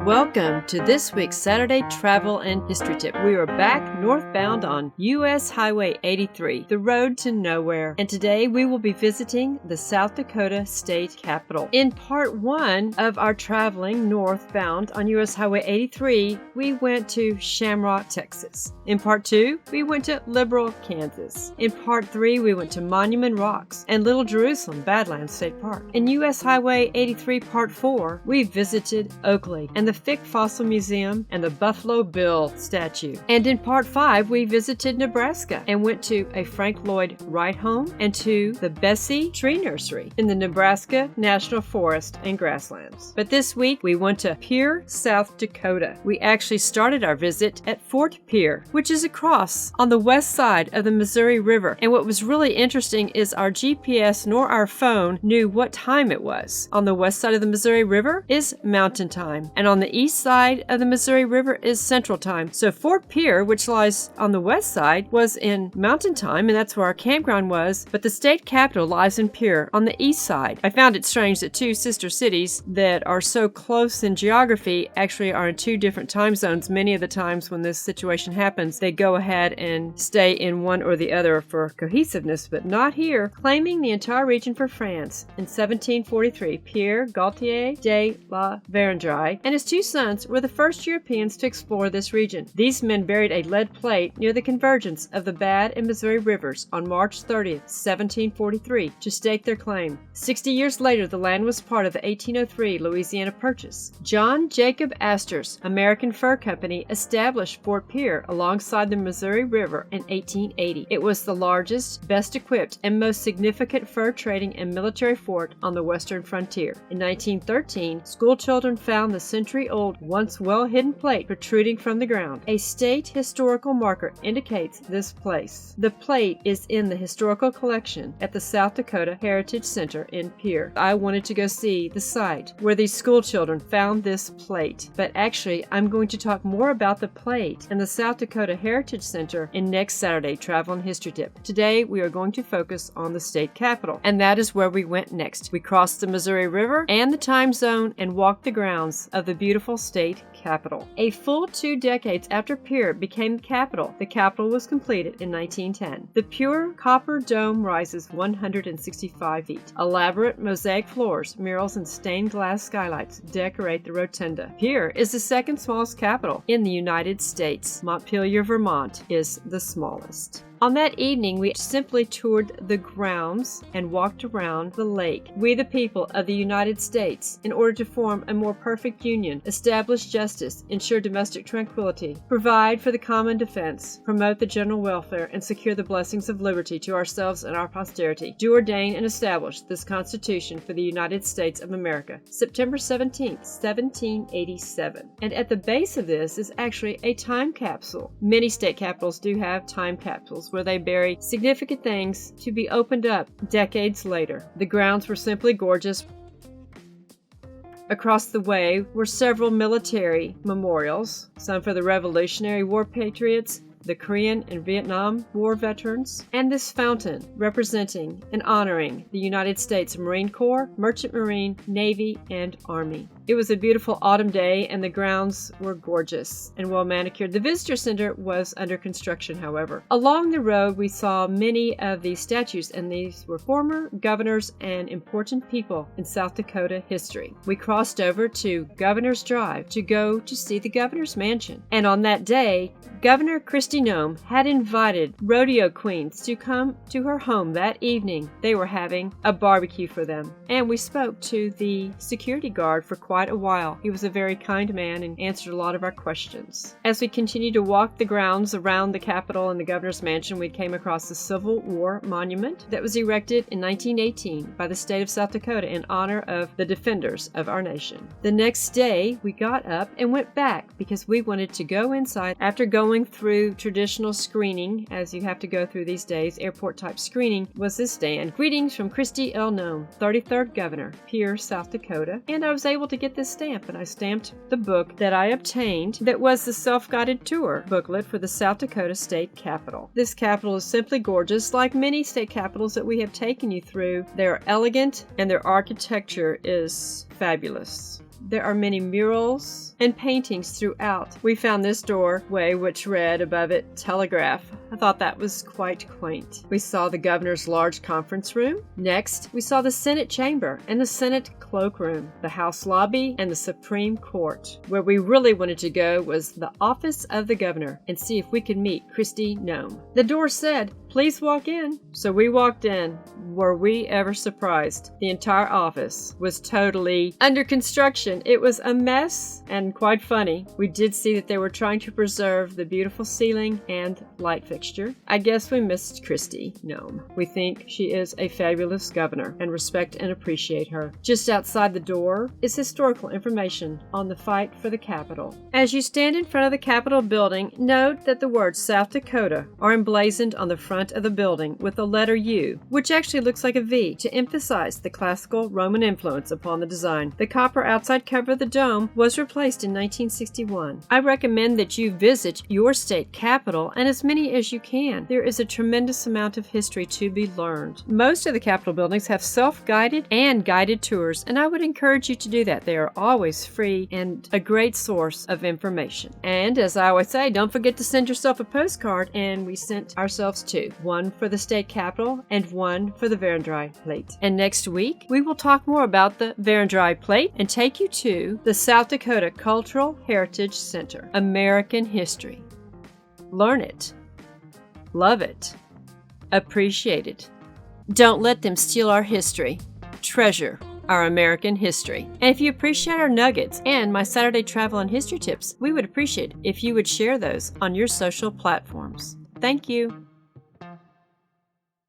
Welcome to this week's Saturday Travel and History Tip. We are back northbound on U.S. Highway 83, the road to nowhere. And today we will be visiting the South Dakota state capital. In part one of our traveling northbound on U.S. Highway 83, we went to Shamrock, Texas. In part two, we went to Liberal, Kansas. In part three, we went to Monument Rocks and Little Jerusalem Badlands State Park. In U.S. Highway 83 part four, we visited Oakley and the Fick Fossil Museum and the Buffalo Bill statue. And in part 5, we visited Nebraska and went to a Frank Lloyd Wright home and to the Bessie Tree Nursery in the Nebraska National Forest and Grasslands. But this week, we went to Pierre, South Dakota. We actually started our visit at Fort Pierre, which is across on the west side of the Missouri River. And what was really interesting is our GPS nor our phone knew what time it was. On the west side of the Missouri River is mountain time, and on the east side of the Missouri River is Central Time. So Fort Pierre, which lies on the west side, was in Mountain Time, and that's where our campground was, but the state capital lies in Pierre on the east side. I found it strange that two sister cities that are so close in geography actually are in two different time zones. Many of the times when this situation happens, they go ahead and stay in one or the other for cohesiveness, but not here. Claiming the entire region for France in 1743, Pierre Gaultier de la Verendrye and his two sons were the first Europeans to explore this region. These men buried a lead plate near the convergence of the Bad and Missouri rivers on March 30th, 1743, to stake their claim. 60 years later, the land was part of the 1803 Louisiana Purchase. John Jacob Astor's American Fur Company established Fort Pierre alongside the Missouri River in 1880. It was the largest, best equipped, and most significant fur trading and military fort on the western frontier. In 1913, school children found the century-old, once well-hidden plate protruding from the ground. A state historical marker indicates this place. The plate is in the historical collection at the South Dakota Heritage Center in Pierre. I wanted to go see the site where these school children found this plate, but actually I'm going to talk more about the plate and the South Dakota Heritage Center in next Saturday Travel and History Tip. Today we are going to focus on the state capital, and that is where we went next. We crossed the Missouri River and the time zone and walked the grounds of the beautiful state capital. A full 2 decades after Pierre became the capital was completed in 1910. The pure copper dome rises 165 feet. Elaborate mosaic floors, murals, and stained glass skylights decorate the rotunda. Pierre is the second smallest capital in the United States. Montpelier, Vermont is the smallest. On that evening, we simply toured the grounds and walked around the lake. We, the people of the United States, in order to form a more perfect union, establish justice, ensure domestic tranquility, provide for the common defense, promote the general welfare, and secure the blessings of liberty to ourselves and our posterity, do ordain and establish this Constitution for the United States of America, September 17th, 1787. And at the base of this is actually a time capsule. Many state capitals do have time capsules where they bury significant things to be opened up decades later. The grounds were simply gorgeous. Across the way were several military memorials, some for the Revolutionary War patriots, the Korean and Vietnam War veterans, and this fountain representing and honoring the United States Marine Corps, Merchant Marine, Navy, and Army. It was a beautiful autumn day and the grounds were gorgeous and well manicured. The visitor center was under construction, however. Along the road we saw many of these statues, and these were former governors and important people in South Dakota history. We crossed over to Governor's Drive to go to see the governor's mansion, and on that day Governor Kristi Noem had invited rodeo queens to come to her home that evening. They were having a barbecue for them, and we spoke to the security guard for quite a while. He was a very kind man and answered a lot of our questions. As we continued to walk the grounds around the Capitol and the governor's mansion, we came across the Civil War monument that was erected in 1918 by the state of South Dakota in honor of the defenders of our nation. The next day, we got up and went back because we wanted to go inside after going through traditional screening, as you have to go through these days. Airport type screening was this day. And greetings from Kristi L. Noem, 33rd Governor, Pierre, South Dakota. And I was able to get this stamp, and I stamped the book that I obtained that was the self-guided tour booklet for the South Dakota State Capitol. This capitol is simply gorgeous, like many state capitals that we have taken you through. They're elegant and their architecture is fabulous. There are many murals and paintings throughout. We found this doorway which read above it, Telegraph. I thought that was quite quaint. We saw the governor's large conference room. Next, we saw the Senate chamber and the Senate cloakroom, the House lobby, and the Supreme Court. Where we really wanted to go was the office of the governor and see if we could meet Kristi Noem. The door said, "Please walk in." So we walked in. Were we ever surprised? The entire office was totally under construction. It was a mess and quite funny. We did see that they were trying to preserve the beautiful ceiling and light fixture. I guess we missed Kristi Noem. We think she is a fabulous governor and respect and appreciate her. Just outside the door is historical information on the fight for the Capitol. As you stand in front of the Capitol building, note that the words South Dakota are emblazoned on the front of the building with the letter U, which actually looks like a V, to emphasize the classical Roman influence upon the design. The copper outside cover of the dome was replaced in 1961. I recommend that you visit your state capitol and as many as you can. There is a tremendous amount of history to be learned. Most of the Capitol buildings have self-guided and guided tours, and I would encourage you to do that. They are always free and a great source of information. And as I always say, don't forget to send yourself a postcard, and we sent ourselves two. One for the state capitol and one for the Verendrye Plate. And next week, we will talk more about the Verendrye Plate and take you to the South Dakota Cultural Heritage Center. American history. Learn it. Love it. Appreciate it. Don't let them steal our history. Treasure our American history. And if you appreciate our nuggets and my Saturday travel and history tips, we would appreciate if you would share those on your social platforms. Thank you.